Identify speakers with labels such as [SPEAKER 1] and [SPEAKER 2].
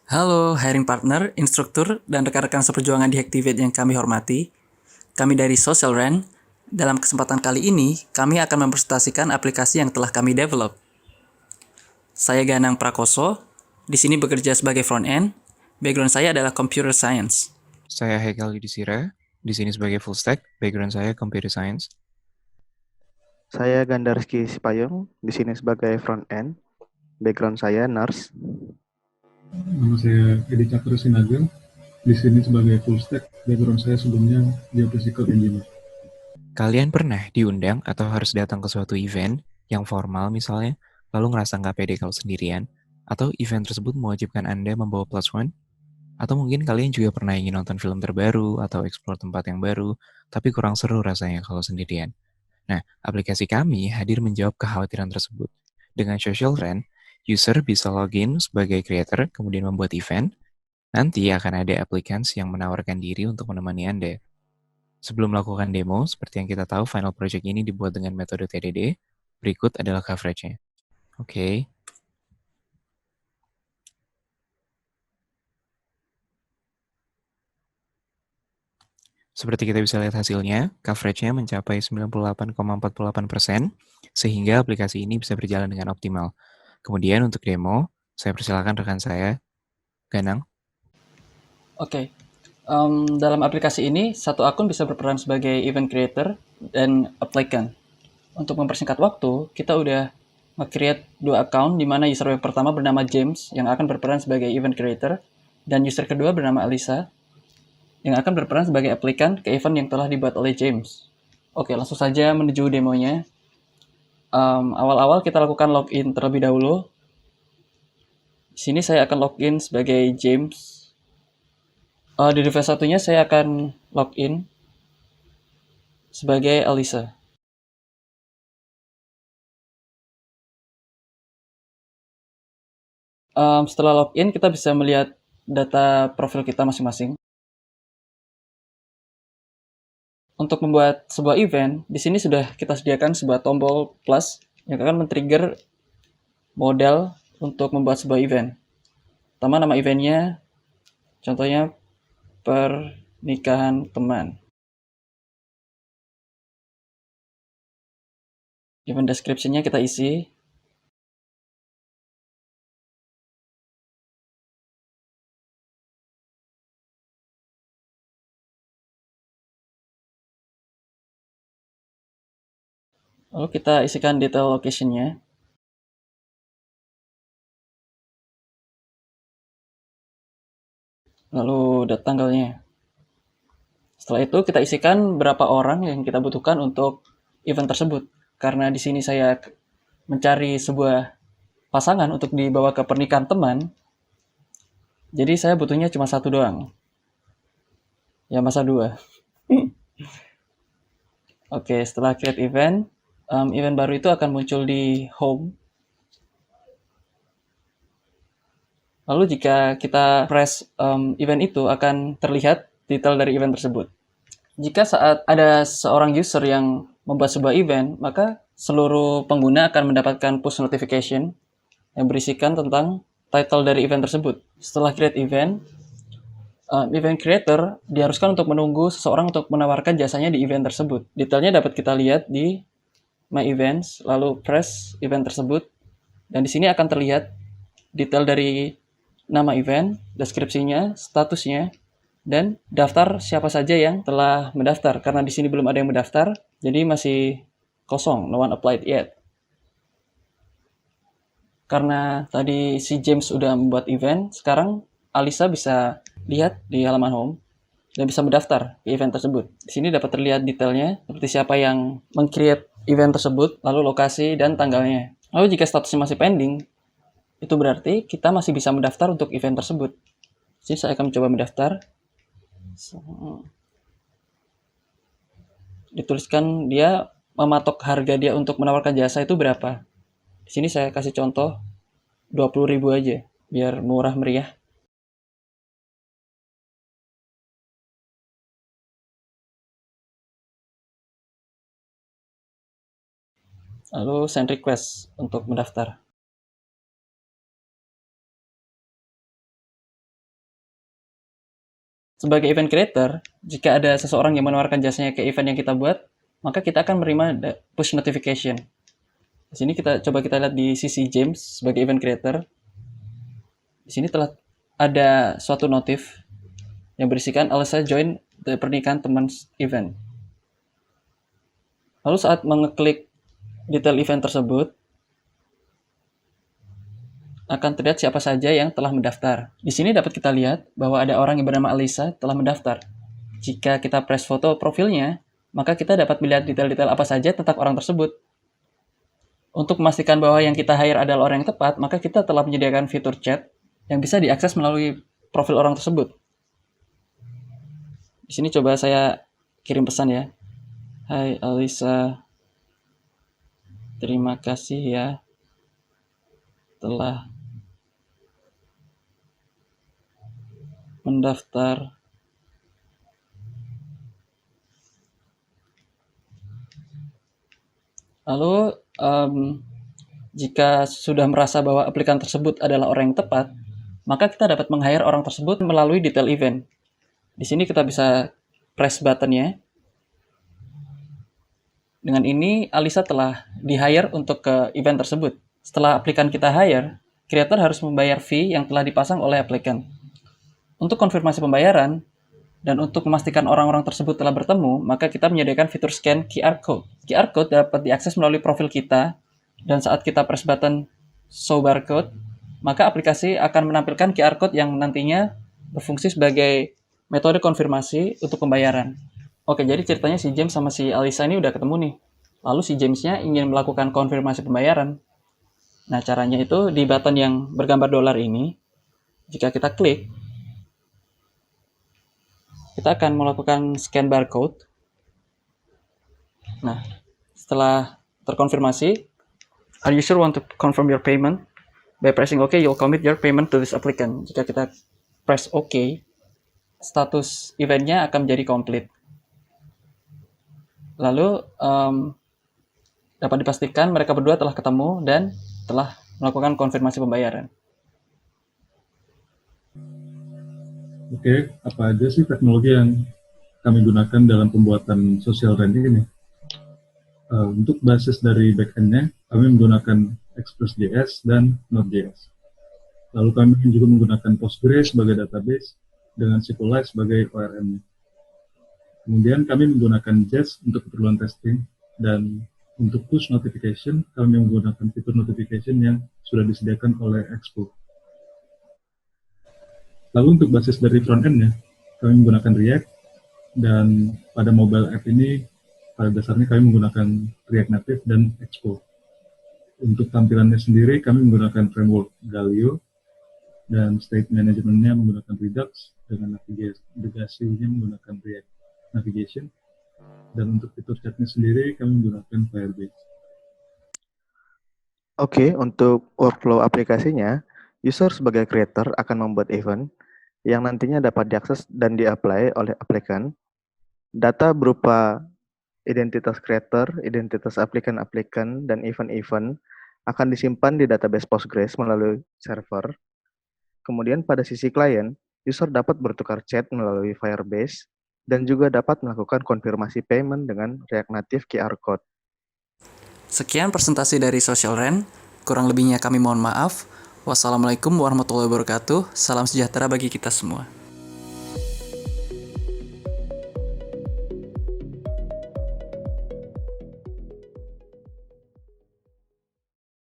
[SPEAKER 1] Halo, hiring partner, instruktur, dan rekan-rekan seperjuangan di Hacktivate yang kami hormati. Kami dari Social Run. Dalam kesempatan kali ini, kami akan mempresentasikan aplikasi yang telah kami develop. Saya Ganang Prakoso, di sini bekerja sebagai front-end. Background saya adalah computer science.
[SPEAKER 2] Saya Haikal Yudhistira, di sini sebagai full stack, background saya computer science.
[SPEAKER 3] Saya Ganda Rizky Sipayung, di sini sebagai front end. Background saya nurse.
[SPEAKER 4] Nama saya Edi Cakra Sinaga, di sini sebagai full stack. Background saya sebelumnya geophysical engineer.
[SPEAKER 2] Kalian pernah diundang atau harus datang ke suatu event yang formal misalnya, lalu ngerasa nggak pede kalau sendirian, atau event tersebut mewajibkan Anda membawa plus one? Atau mungkin kalian juga pernah ingin nonton film terbaru atau explore tempat yang baru, tapi kurang seru rasanya kalau sendirian. Nah, aplikasi kami hadir menjawab kekhawatiran tersebut. Dengan Social Run, user bisa login sebagai creator, kemudian membuat event. Nanti akan ada applicants yang menawarkan diri untuk menemani Anda. Sebelum melakukan demo, seperti yang kita tahu, final project ini dibuat dengan metode TDD. Berikut adalah coverage-nya. Oke. Seperti kita bisa lihat hasilnya, coverage-nya mencapai 98,48%, sehingga aplikasi ini bisa berjalan dengan optimal. Kemudian untuk demo, saya persilakan rekan saya, Ganang.
[SPEAKER 1] Oke, dalam aplikasi ini, satu akun bisa berperan sebagai event creator dan applicant. Untuk mempersingkat waktu, kita udah nge-create 2 account di mana user web pertama bernama James yang akan berperan sebagai event creator dan user kedua bernama Alisa yang akan berperan sebagai aplikant ke event yang telah dibuat oleh James. Oke, langsung saja menuju demonya. Awal-awal kita lakukan login terlebih dahulu. Di sini saya akan login sebagai James. Di device satunya saya akan login sebagai Alisa. Setelah login, kita bisa melihat data profil kita masing-masing. Untuk membuat sebuah event, di sini sudah kita sediakan sebuah tombol plus yang akan men-trigger modal untuk membuat sebuah event. Pertama, nama eventnya, contohnya pernikahan teman. Event description-nya kita isi. Lalu kita isikan detail location-nya. Lalu tanggalnya. Setelah itu kita isikan berapa orang yang kita butuhkan untuk event tersebut. Karena di sini saya mencari sebuah pasangan untuk dibawa ke pernikahan teman, jadi saya butuhnya cuma satu doang. Ya masa dua. Oke, setelah create event, event baru itu akan muncul di home. Lalu jika kita press event itu akan terlihat detail dari event tersebut. Jika saat ada seorang user yang membuat sebuah event, maka seluruh pengguna akan mendapatkan push notification yang berisikan tentang title dari event tersebut. Setelah create event, event creator diharuskan untuk menunggu seseorang untuk menawarkan jasanya di event tersebut. Detailnya dapat kita lihat di My Events, lalu press event tersebut, dan di sini akan terlihat detail dari nama event, deskripsinya, statusnya, dan daftar siapa saja yang telah mendaftar. Karena di sini belum ada yang mendaftar, jadi masih kosong, no one applied yet. Karena tadi si James udah membuat event, sekarang Alisa bisa lihat di halaman home dan bisa mendaftar ke event tersebut. Di sini dapat terlihat detailnya, seperti siapa yang meng-create event tersebut, lalu lokasi dan tanggalnya. Lalu jika statusnya masih pending, itu berarti kita masih bisa mendaftar untuk event tersebut. Jadi saya akan mencoba mendaftar. Dituliskan dia mematok harga dia untuk menawarkan jasa itu berapa. Di sini saya kasih contoh 20.000 aja, biar murah meriah. Lalu send request untuk mendaftar. Sebagai event creator, jika ada seseorang yang menawarkan jasanya ke event yang kita buat, maka kita akan menerima push notification. Di sini kita lihat di sisi James sebagai event creator. Di sini telah ada suatu notif yang berisikan Alyssa join the pernikahan teman event. Lalu saat mengeklik detail event tersebut, akan terlihat siapa saja yang telah mendaftar. Di sini dapat kita lihat bahwa ada orang yang bernama Alyssa telah mendaftar. Jika kita press foto profilnya, maka kita dapat melihat detail-detail apa saja tentang orang tersebut. Untuk memastikan bahwa yang kita hire adalah orang yang tepat, maka kita telah menyediakan fitur chat yang bisa diakses melalui profil orang tersebut. Di sini coba saya kirim pesan ya. Hai Alyssa, terima kasih ya telah mendaftar. Lalu jika sudah merasa bahwa aplikan tersebut adalah orang yang tepat, maka kita dapat meng-hire orang tersebut melalui detail event. Di sini kita bisa press buttonnya. Dengan ini, Alyssa telah di-hire untuk ke event tersebut. Setelah aplikan kita hire, creator harus membayar fee yang telah dipasang oleh aplikan. Untuk konfirmasi pembayaran, dan untuk memastikan orang-orang tersebut telah bertemu, maka kita menyediakan fitur scan QR Code. QR Code dapat diakses melalui profil kita, dan saat kita press button show barcode, maka aplikasi akan menampilkan QR Code yang nantinya berfungsi sebagai metode konfirmasi untuk pembayaran. Oke, jadi ceritanya si James sama si Alyssa ini udah ketemu nih. Lalu si Jamesnya ingin melakukan konfirmasi pembayaran. Nah, caranya itu di button yang bergambar dolar ini, jika kita klik, kita akan melakukan scan barcode. Nah, setelah terkonfirmasi, are you sure want to confirm your payment? By pressing OK, you'll commit your payment to this applicant. Jika kita press OK, status eventnya akan menjadi komplit. Lalu, dapat dipastikan mereka berdua telah ketemu dan telah melakukan konfirmasi pembayaran.
[SPEAKER 4] Oke, apa aja sih teknologi yang kami gunakan dalam pembuatan social rent ini? Untuk basis dari backend-nya, kami menggunakan Express.js dan Node.js. Lalu kami juga menggunakan Postgres sebagai database dengan SQLite sebagai ORM-nya. Kemudian kami menggunakan Jest untuk keperluan testing, dan untuk push notification, kami menggunakan fitur notification yang sudah disediakan oleh Expo. Lalu untuk basis dari front-end-nya, kami menggunakan React, dan pada mobile app ini, pada dasarnya kami menggunakan React Native dan Expo. Untuk tampilannya sendiri, kami menggunakan framework Galio, dan state management-nya menggunakan Redux, dengan navigasinya menggunakan React Navigation, dan untuk fitur chat-nya sendiri, kami menggunakan Firebase.
[SPEAKER 3] Oke, untuk workflow aplikasinya, user sebagai creator akan membuat event yang nantinya dapat diakses dan di-apply oleh aplikan. Data berupa identitas creator, identitas aplikan-aplikan, dan event-event akan disimpan di database Postgres melalui server. Kemudian pada sisi klien, user dapat bertukar chat melalui Firebase dan juga dapat melakukan konfirmasi payment dengan React Native QR Code.
[SPEAKER 1] Sekian presentasi dari Social Rent. Kurang lebihnya kami mohon maaf. Wassalamualaikum warahmatullahi wabarakatuh. Salam sejahtera bagi kita semua.